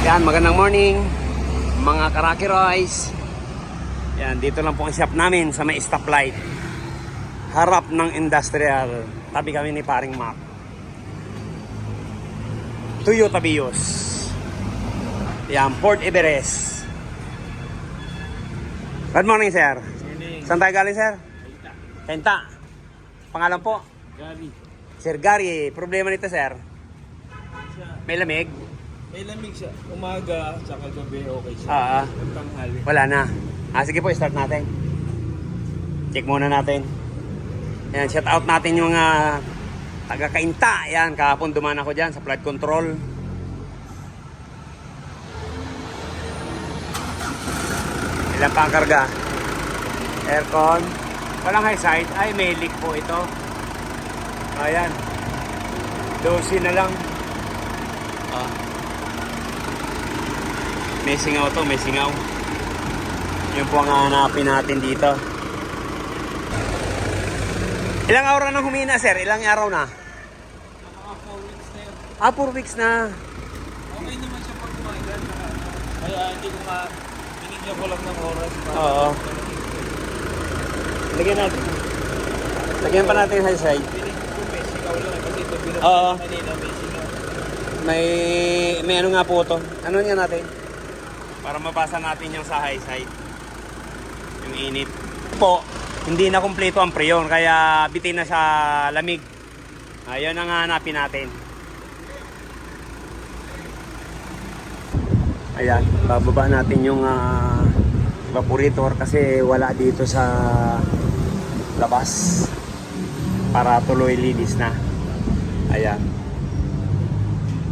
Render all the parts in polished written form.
Yan, magandang morning mga Karaki Royce. Yan, dito lang po ang shop namin sa may stoplight, harap ng industrial. Tabi kami ni paring Mac. Toyota Vios. Yan, Port Everest. Good morning, sir. Morning. Saan tayo galing, sir? Kenta. Pangalan po? Gary. Sir Gary. Problema nito, sir? May lamig? May lamig siya. Umaga, tsaka gabi, okay siya. Tanghali. Wala na. Sige po, start natin. Check muna natin. Ayan, shout out natin yung taga-Kainta. Ayan, kahapon dumaan ako dyan sa flood control. Ilan pa ang karga? Aircon. Walang high side. Ay, may leak po ito. Ayan. 12 na lang. May singaw to, may singaw. Yun po ang hanapin natin dito. Ilang araw na humina, sir? Ilang araw na? Mga 4 weeks na yun. 4 weeks na. Okay naman siya pag umaga. Kaya hindi ko binigyan ko lang ng oras. Oo. Lagyan natin. Lagyan pa natin yung high side. Binigyan ko may sigaw lang. Kasi ito Oo. binigyan kanina may sigaw. May ano nga po to. Ano nga natin? Para mabasa natin yung sa high side. Yung init. Po, hindi na kumpleto ang preyon. Kaya bitin na sa lamig. Ayun ang hanapin natin. Ayan, bababa natin yung evaporator kasi wala dito sa labas. Para tuloy linis na. Ayan.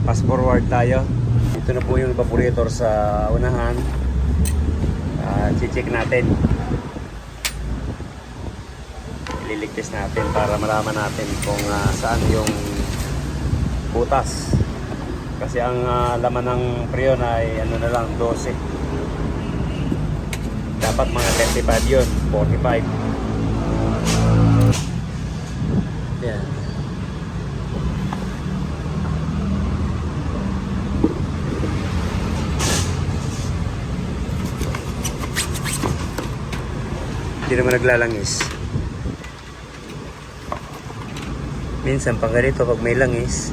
Fast forward tayo. Ito na po yung evaporator sa unahan. Check natin. Ililigtas natin para malaman natin kung saan yung butas. Kasi ang laman ng preyon ay ano na lang, 12. Dapat mga 35 yun, 45. Yan. Hindi naman naglalangis. Minsan pag ganito pag may langis,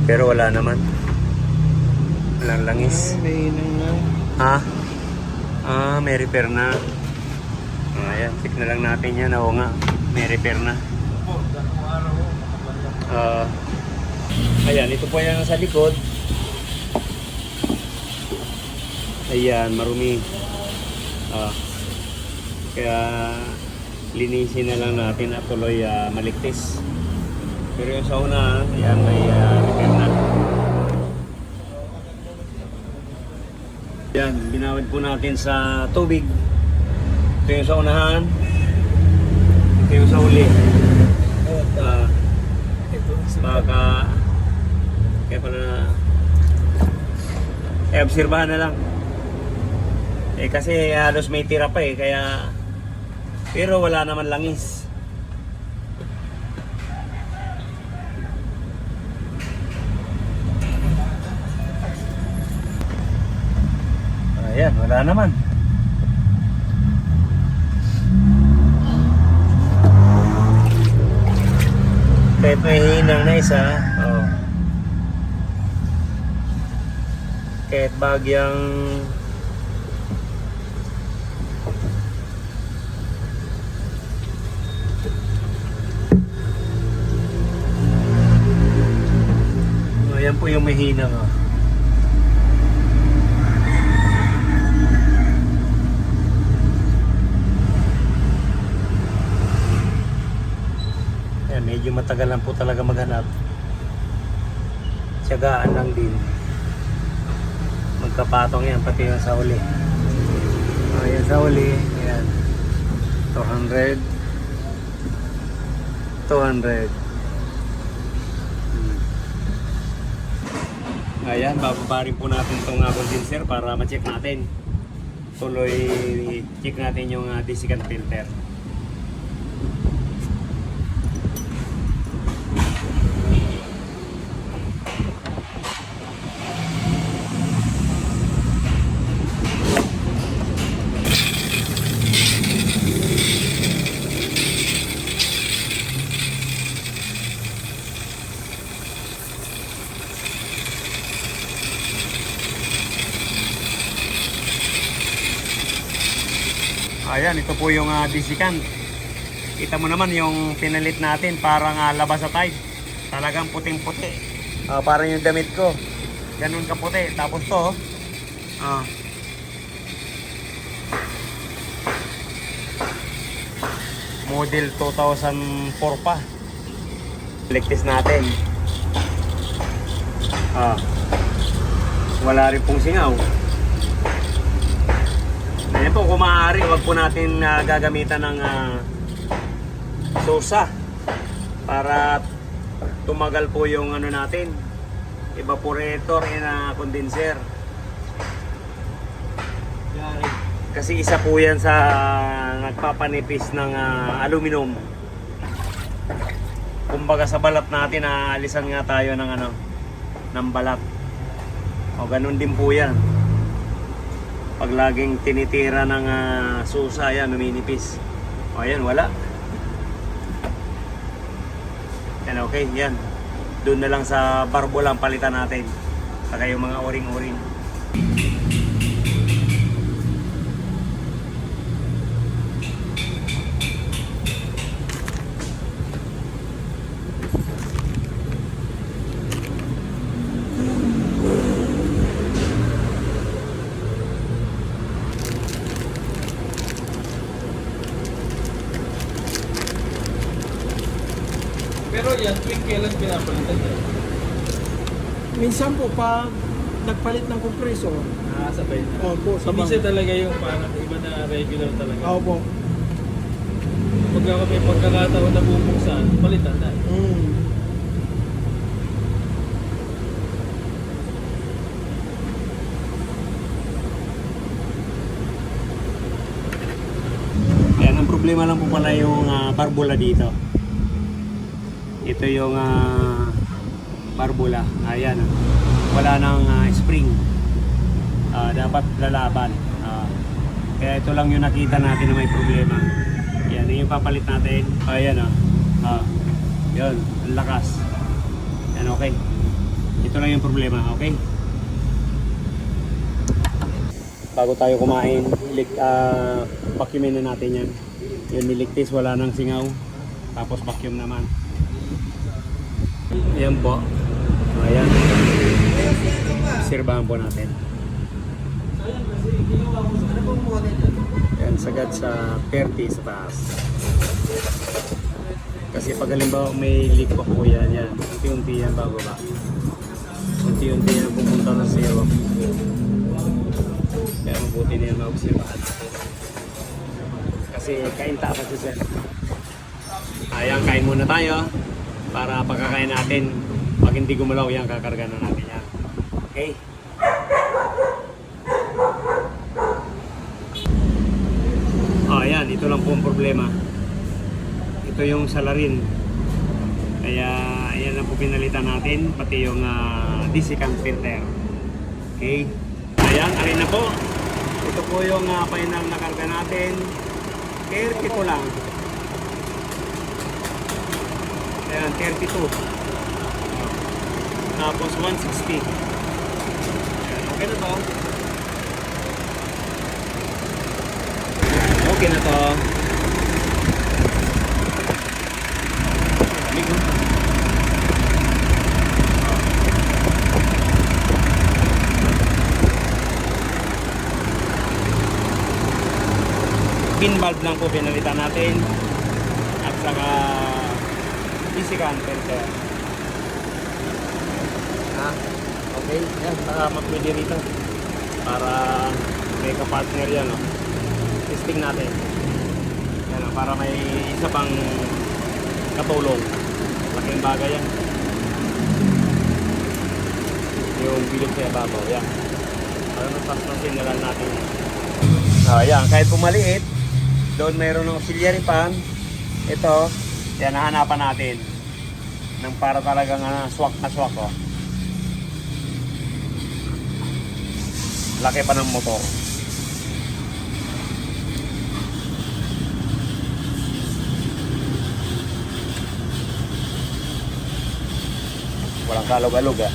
pero wala naman. Walang langis. May hinang na. May repair na. Ayan, check na lang natin yan. Oo nga, may repair na. Po, dalawang araw ko. Ayan, ito po yan sa likod. Ayan, marumi. Kaya linisin na lang natin at tuloy maligtis. Pero yung sa una, yan may repair na. Yan, binawid po natin sa tubig. Ito yung sa unahan. Ito yung sa uli. Baka kaya pala obserbahan na lang. Kasi halos may tira pa kaya pero wala naman langis. Ayan, wala naman. Kahit may hinang na isa, kahit bagyang yan po yung mahina nga. Ayan, medyo matagal lang po talaga maghanap. Tiyagaan lang din. Magkapatong yan, pati yung sa uli. Ayan sa uli. Ayan. 200. 200. Ayan, bababa rin po natin itong condenser para ma-check natin. Tuloy check natin yung desiccant filter. Ayan, ito po yung disikan. Kita mo naman yung pinalit natin, parang labas sa tide. Talagang puting-puti. Parang yung damit ko. Ganun kaputi. Tapos to, model 2004 pa. Ligtis natin. Wala rin pong singaw. Ayan po, kung maaari, wag po natin gagamitan ng sosa para tumagal po yung ano natin, evaporator and condenser. Kasi isa po yan sa nagpapanipis ng aluminum. Kumbaga sa balat natin, alisan nga tayo ng ng balat. O ganun din po yan. Pag laging tinitira ng susa, yan, numinipis. O yan, wala. Yan, okay, yan. Doon na lang sa barbo lang palitan natin. Saka yung mga o-ring-o-ring. Pero yan, tuwing kailan pinapalitan yan? Minsan po, pag nagpalit ng kompresor, Sabay na. opo, So, minsan talaga yung parang iba na regular talaga. Opo. Pagka may pagkakataon na bubuksan, palitan na. Yan, ang problema lang po pala yung barbula dito. Ito yung barbula. Ayan. Wala nang spring. Dapat lalaban. Kaya ito lang yung nakita natin na may problema. Yan, yung papalit natin. Ayan yun, ang lakas. Yan, okay. Ito lang yung problema, okay? Bago tayo kumain, vacuumin na natin yan. Yun, niligtis, wala nang singaw. Tapos vacuum naman. Ayan po. Ayan. Sirbahan po natin. Ayan, sagad sa 30 sa taas. Kasi pag halimbawa may leak pa po yan, yan. Unti-unti yan bago ba. Unti-unti yan pupunta ng zero. Kaya mabuti na yan maobserbahan. Kasi kainta pa si Sir. Ayan, kain muna tayo. Para pagkakain natin, pag hindi gumalaw yan, kakarga na natin yan. Okay? Ayan, ito lang po ang problema. Ito yung salarin. Kaya, ayan lang po pinalitan natin, pati yung desiccant filter. Okay? Ayan, alin na po. Ito po yung final na karga natin. 30 po lang. Ayan, 32. Tapos 160. Ayan, okay na to. Okay na to. Ligo. Pin valve lang po pinalitan natin. At saka desiccant filter. Okay. Yan, saka mag-media rito. Para may ka-partner yan, no? Testing natin. Yan, para may isa pang katulong. Laking bagay yan. Yung bilog sa ibabaw. Yan. Para magpaslasin na lang natin yan. Yan, kahit pumaliit, doon mayroon ng auxiliary pan. Ito, yan, hahanapan natin ng para talagang swak na swak, oh. Laki pa ng motor. Walang kalog-alog, ah.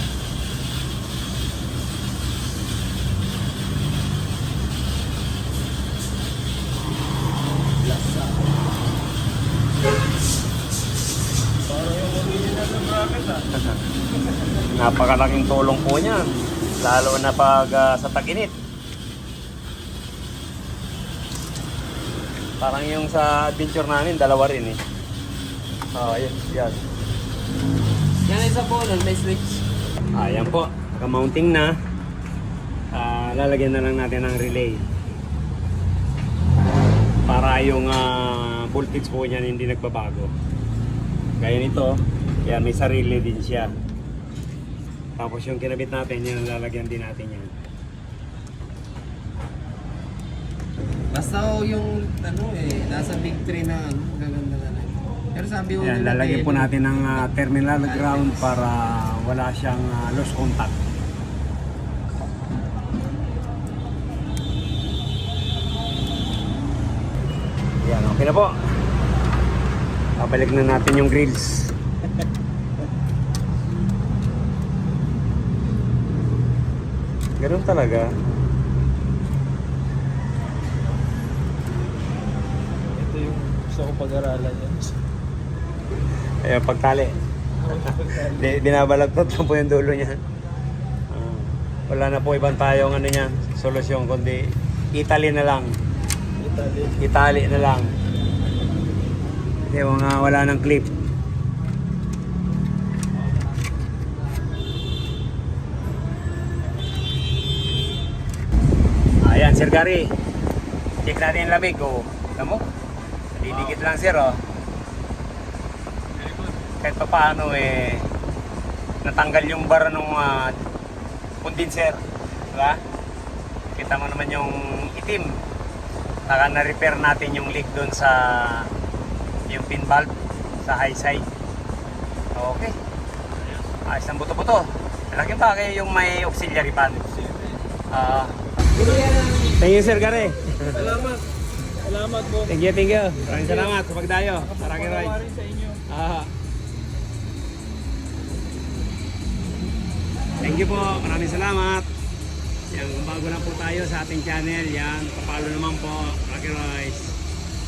Napakalaking tulong po niya. Lalo na pag sa tag-init. Parang yung sa adventure namin, dalawa rin eh. Yan, yan. Yan isa po, nun, may switch. Ayan po, naka-mounting na. Lalagyan na lang natin ng relay. Para yung voltage po niyan hindi nagbabago. Gaya nito, yan, may sarili din siya. Tapos yung kinabit natin, yan, lalagyan din natin yan. Basta yung nasa big 3 na gaganda na lang. Pero sabi ko Yan, lalagyan po natin ng terminal ground para wala siyang lost contact. Yan, okay na po. Babalik na natin yung grills. Ganun talaga. Ito yung gusto ko pag-aralan yan. Ayan, pagtali. Binabalagtot lang po yung dulo niya. Wala na po ibang tayong ano niya, solusyon, kundi itali na lang. Itali na lang. Kasi wala ng clip. Ayan, Sir Gary. Check natin yung lamig. Alam mo? Didikit lang, sir, oh. Kahit pa paano natanggal yung bara ng condenser, diba? Kita mo naman yung itim. Saka na-repair natin yung leak doon sa yung pin valve sa high side. Okay. Ayos ng buto-buto. Malaking bagay yung may auxiliary pan. Thank you, Sir Gary. Salamat. Salamat po. Thank you, thank you. Maraming salamat sa pagdayo. Maraming rides. Rin sa inyo. Thank you po. Maraming salamat. Yan, kung bago lang po tayo sa ating channel, yan, papalo naman po. Rocky Rice.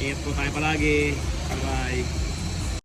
Ingat po tayo palagi. Bye-bye.